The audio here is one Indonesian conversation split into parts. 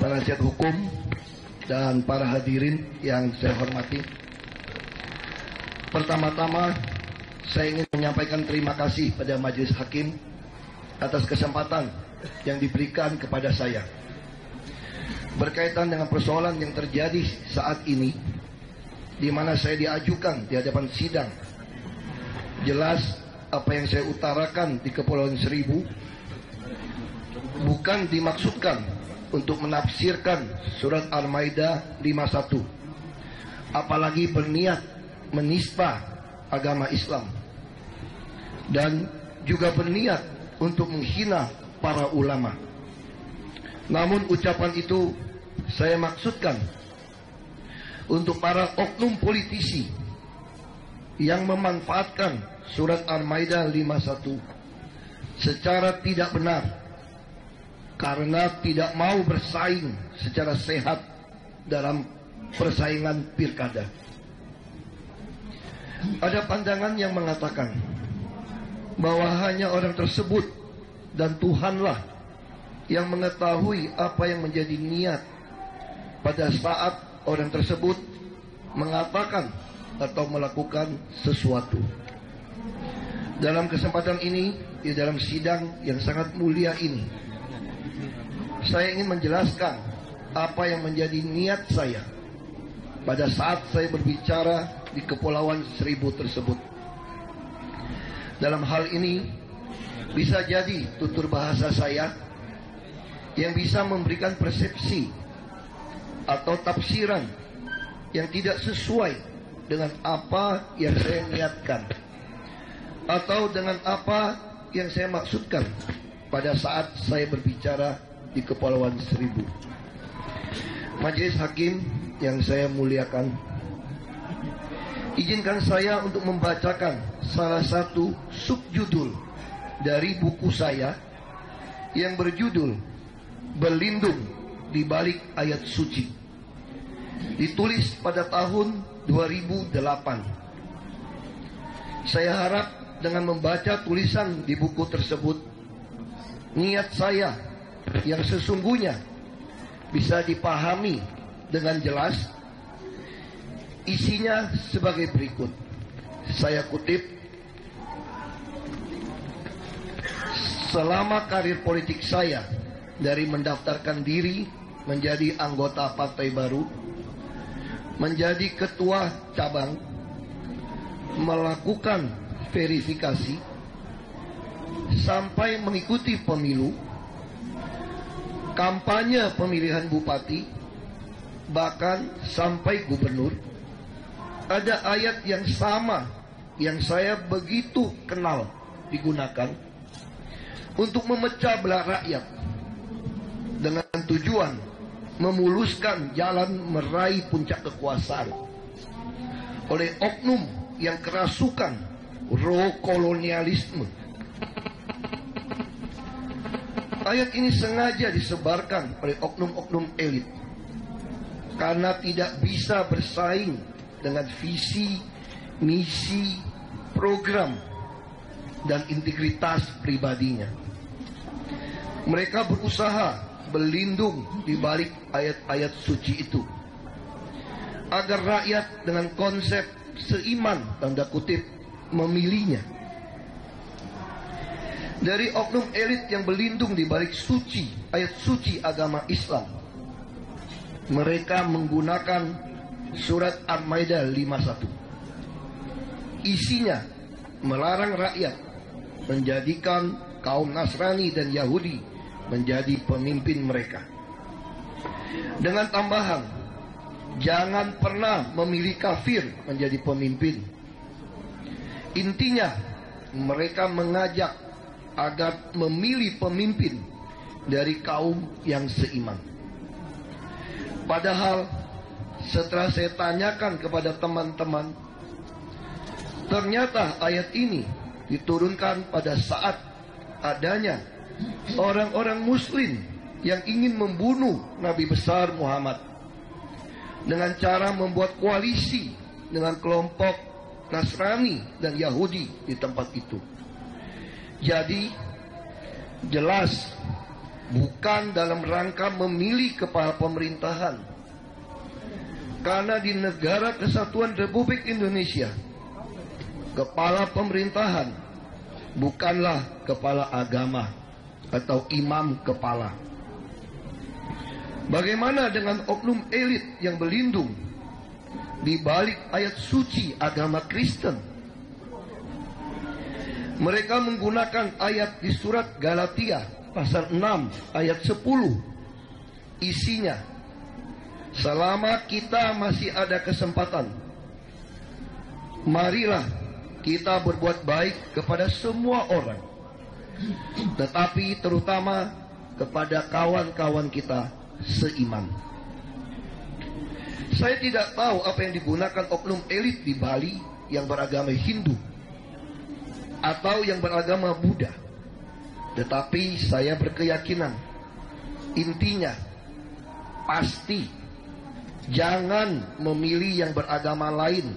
penasihat hukum dan para hadirin yang saya hormati. Pertama-tama saya ingin menyampaikan terima kasih pada Majelis Hakim atas kesempatan yang diberikan kepada saya berkaitan dengan persoalan yang terjadi saat ini, di mana saya diajukan di hadapan sidang. Jelas apa yang saya utarakan di Kepulauan Seribu bukan dimaksudkan untuk menafsirkan surat Al-Maidah 51, apalagi berniat menista agama Islam, dan juga berniat untuk menghina para ulama. Namun ucapan itu saya maksudkan untuk para oknum politisi yang memanfaatkan surat Al-Maidah 51 secara tidak benar, karena tidak mau bersaing secara sehat dalam persaingan pilkada. Ada pandangan yang mengatakan bahwa hanya orang tersebut dan Tuhanlah yang mengetahui apa yang menjadi niat pada saat orang tersebut mengatakan atau melakukan sesuatu. Dalam kesempatan ini, di dalam sidang yang sangat mulia ini, saya ingin menjelaskan apa yang menjadi niat saya pada saat saya berbicara di Kepulauan Seribu tersebut. Dalam hal ini, bisa jadi tutur bahasa saya yang bisa memberikan persepsi atau tafsiran yang tidak sesuai dengan apa yang saya niatkan atau dengan apa yang saya maksudkan pada saat saya berbicara di Kepulauan Seribu. Majelis Hakim yang saya muliakan, izinkan saya untuk membacakan salah satu subjudul dari buku saya yang berjudul Berlindung di Balik Ayat Suci, ditulis pada tahun 2008. Saya harap dengan membaca tulisan di buku tersebut, niat saya yang sesungguhnya bisa dipahami dengan jelas. Isinya sebagai berikut. Saya kutip: selama karir politik saya dari mendaftarkan diri menjadi anggota partai baru, menjadi ketua cabang, melakukan verifikasi, sampai mengikuti pemilu, kampanye pemilihan bupati, bahkan sampai gubernur, ada ayat yang sama yang saya begitu kenal digunakan untuk memecah belah rakyat dengan tujuan memuluskan jalan meraih puncak kekuasaan oleh oknum yang kerasukan roh kolonialisme. Ayat ini sengaja disebarkan oleh oknum-oknum elit karena tidak bisa bersaing dengan visi, misi, program, dan integritas pribadinya. Mereka berusaha berlindung di balik ayat-ayat suci itu agar rakyat dengan konsep seiman, tanda kutip, memilihnya. Dari oknum elit yang berlindung di balik suci, ayat suci agama Islam, mereka menggunakan surat Al-Maidah 51. Isinya melarang rakyat menjadikan kaum Nasrani dan Yahudi menjadi pemimpin mereka, dengan tambahan jangan pernah memilih kafir menjadi pemimpin. Intinya, mereka mengajak agar memilih pemimpin dari kaum yang seiman. Padahal setelah saya tanyakan kepada teman-teman, ternyata ayat ini diturunkan pada saat adanya orang-orang muslim yang ingin membunuh Nabi besar Muhammad dengan cara membuat koalisi dengan kelompok Nasrani dan Yahudi di tempat itu. Jadi jelas bukan dalam rangka memilih kepala pemerintahan. Karena di negara kesatuan Republik Indonesia, kepala pemerintahan bukanlah kepala agama atau imam kepala. Bagaimana dengan oknum elit yang berlindung di balik ayat suci agama Kristen? Mereka menggunakan ayat di surat Galatia pasal 6 ayat 10. Isinya, selama kita masih ada kesempatan, marilah kita berbuat baik kepada semua orang, tetapi terutama kepada kawan-kawan kita seiman. Saya tidak tahu apa yang digunakan oknum elit di Bali yang beragama Hindu atau yang beragama Buddha. Tetapi saya berkeyakinan, intinya pasti jangan memilih yang beragama lain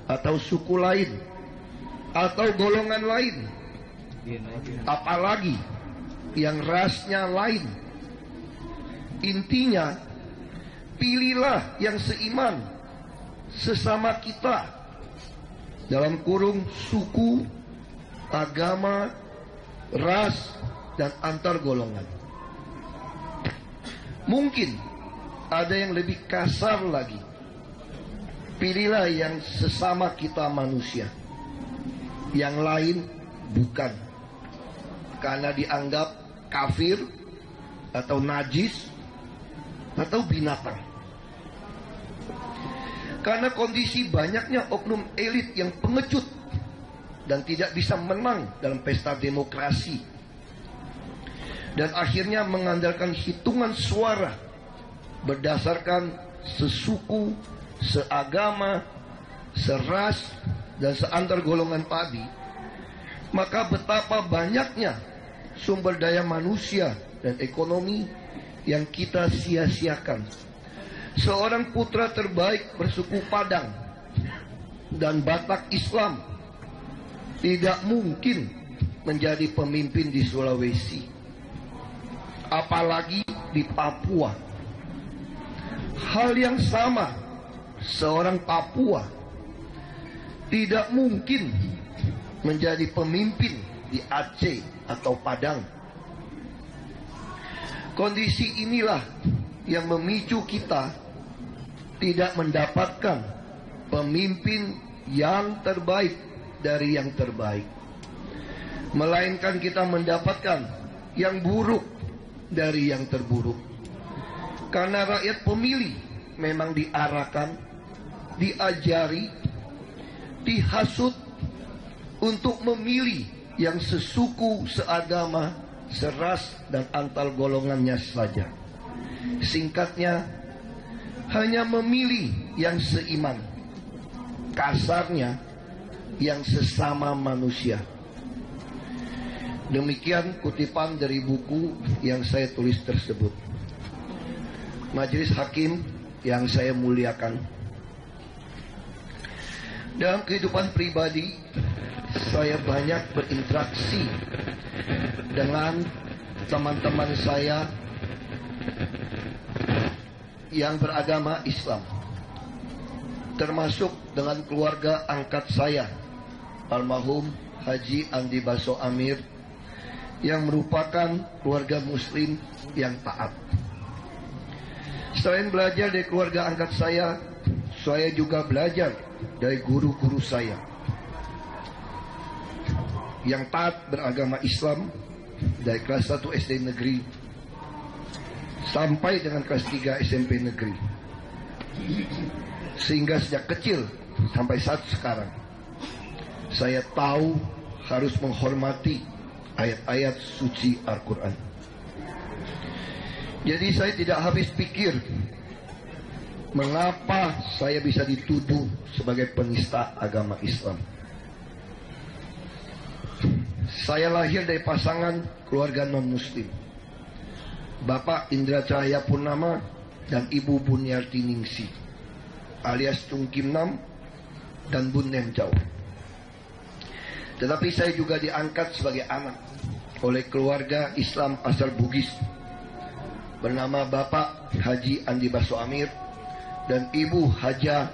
atau suku lain atau golongan lain, apalagi yang rasnya lain. Intinya, pilihlah yang seiman sesama kita, dalam kurung suku, agama, ras, dan antar golongan. Mungkin ada yang lebih kasar lagi. Pilihlah yang sesama kita manusia, yang lain bukan, karena dianggap kafir atau najis atau binatang. Karena kondisi banyaknya oknum elit yang pengecut dan tidak bisa menang dalam pesta demokrasi, dan akhirnya mengandalkan hitungan suara berdasarkan sesuku, seagama, seras, dan seantar golongan tadi, maka betapa banyaknya sumber daya manusia dan ekonomi yang kita sia-siakan. Seorang putra terbaik bersuku Padang dan Batak Islam tidak mungkin menjadi pemimpin di Sulawesi, apalagi di Papua. Hal yang sama, seorang Papua tidak mungkin menjadi pemimpin di Aceh atau Padang. Kondisi inilah yang memicu kita tidak mendapatkan pemimpin yang terbaik dari yang terbaik, melainkan kita mendapatkan yang buruk dari yang terburuk. Karena rakyat pemilih memang diarahkan, diajari, dihasut untuk memilih yang sesuku, seagama, seras, dan antar golongannya saja. Singkatnya, hanya memilih yang seiman, kasarnya yang sesama manusia. Demikian kutipan dari buku yang saya tulis tersebut. Majelis Hakim yang saya muliakan, dalam kehidupan pribadi saya banyak berinteraksi dengan teman-teman saya yang beragama Islam, termasuk dengan keluarga angkat saya, almarhum Haji Andi Baso Amir, yang merupakan keluarga muslim yang taat. Selain belajar dari keluarga angkat saya juga belajar dari guru-guru saya yang taat beragama Islam dari kelas 1 SD negeri sampai dengan kelas 3 SMP negeri. Sehingga sejak kecil sampai saat sekarang, saya tahu harus menghormati ayat-ayat suci Al-Quran. Jadi saya tidak habis pikir mengapa saya bisa dituduh sebagai penista agama Islam. Saya lahir dari pasangan keluarga non-muslim, Bapak Indra Cahaya Purnama dan Ibu Bunyarti Ningsi alias Tung Kim Nam dan Bun Nem Chow. Tetapi saya juga diangkat sebagai anak oleh keluarga Islam asal Bugis bernama Bapak Haji Andi Baso Amir dan Ibu Haja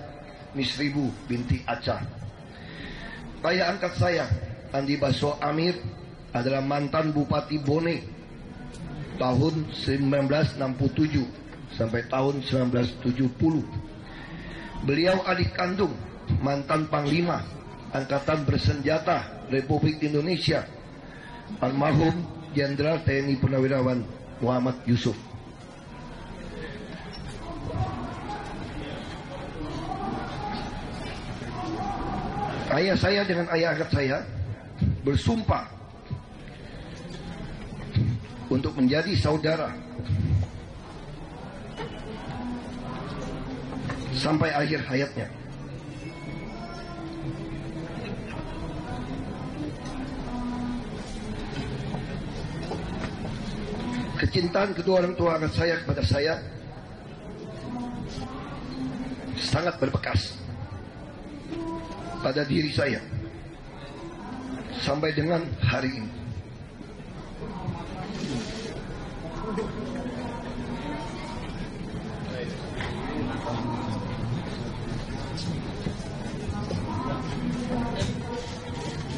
Misribu binti Acah. Ayah angkat saya, Andi Baso Amir, adalah mantan Bupati Bone tahun 1967 sampai tahun 1970. Beliau adik kandung mantan Panglima Angkatan Bersenjata Republik Indonesia, almarhum Jenderal TNI Purnawirawan Muhammad Yusuf. Ayah saya dengan ayah angkat saya bersumpah untuk menjadi saudara sampai akhir hayatnya. Kecintaan kedua orang tua angkat saya kepada saya sangat berbekas pada diri saya sampai dengan hari ini.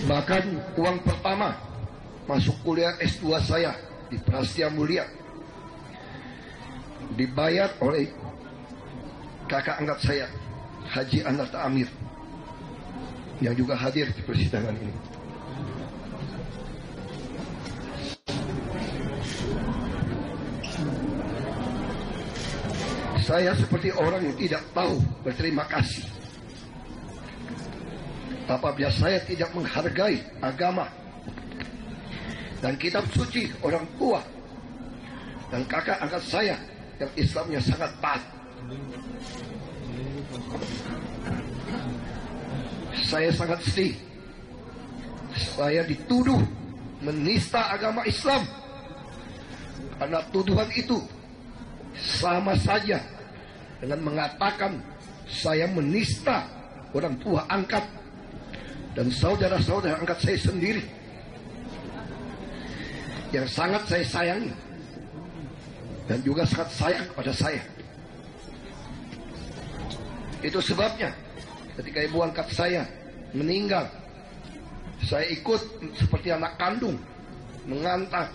Bahkan uang pertama masuk kuliah S2 saya di Prastia Mulia dibayar oleh kakak angkat saya, Haji Anarta Amir, yang juga hadir di persidangan ini. Saya seperti orang yang tidak tahu berterima kasih apabila saya tidak menghargai agama dan kitab suci orang tua dan kakak angkat saya yang Islamnya sangat taat. Saya sangat sedih. Saya dituduh menista agama Islam, karena tuduhan itu sama saja dengan mengatakan saya menista orang tua angkat dan saudara-saudara angkat saya sendiri yang sangat saya sayangi dan juga sangat sayang kepada saya. Itu sebabnya ketika ibu angkat saya meninggal, saya ikut seperti anak kandung mengantar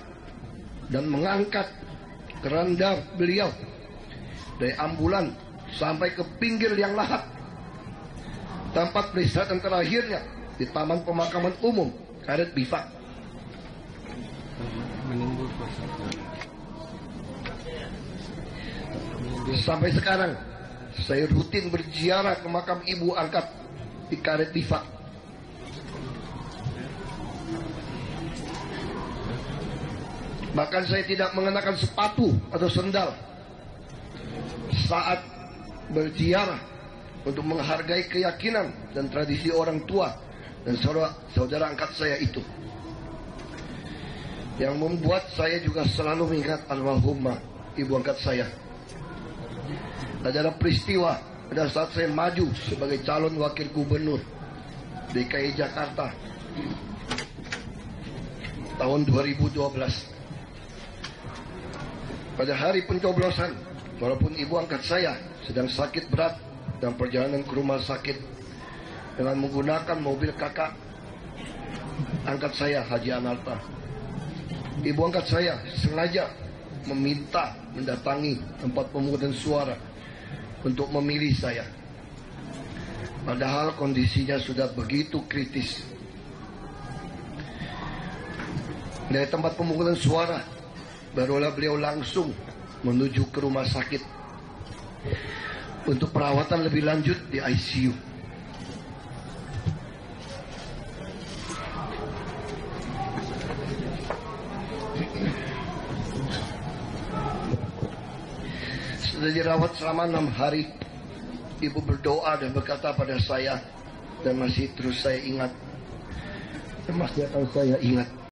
dan mengangkat keranda beliau dari ambulan sampai ke pinggir liang lahat, tempat peristirahatan terakhirnya di Taman Pemakaman Umum Karet Bifak. Sampai sekarang saya rutin berziarah ke makam ibu angkat di Karet Bifak. Bahkan saya tidak mengenakan sepatu atau sendal saat berziarah untuk menghargai keyakinan dan tradisi orang tua dan saudara angkat saya itu, yang membuat saya juga selalu mengingat almarhumah ibu angkat saya. Adalah peristiwa pada saat saya maju sebagai calon wakil gubernur DKI Jakarta tahun 2012. Pada hari pencoblosan, walaupun ibu angkat saya sedang sakit berat dan perjalanan ke rumah sakit dengan menggunakan mobil kakak angkat saya, Haji Anarta, ibu angkat saya sengaja meminta mendatangi tempat pemungutan suara untuk memilih saya. Padahal kondisinya sudah begitu kritis. Dari tempat pemungutan suara, barulah beliau langsung menuju ke rumah sakit untuk perawatan lebih lanjut di ICU. Sudah dirawat selama 6 hari. Ibu berdoa dan berkata pada saya, dan masih terus saya ingat, dan masih akan saya ingat,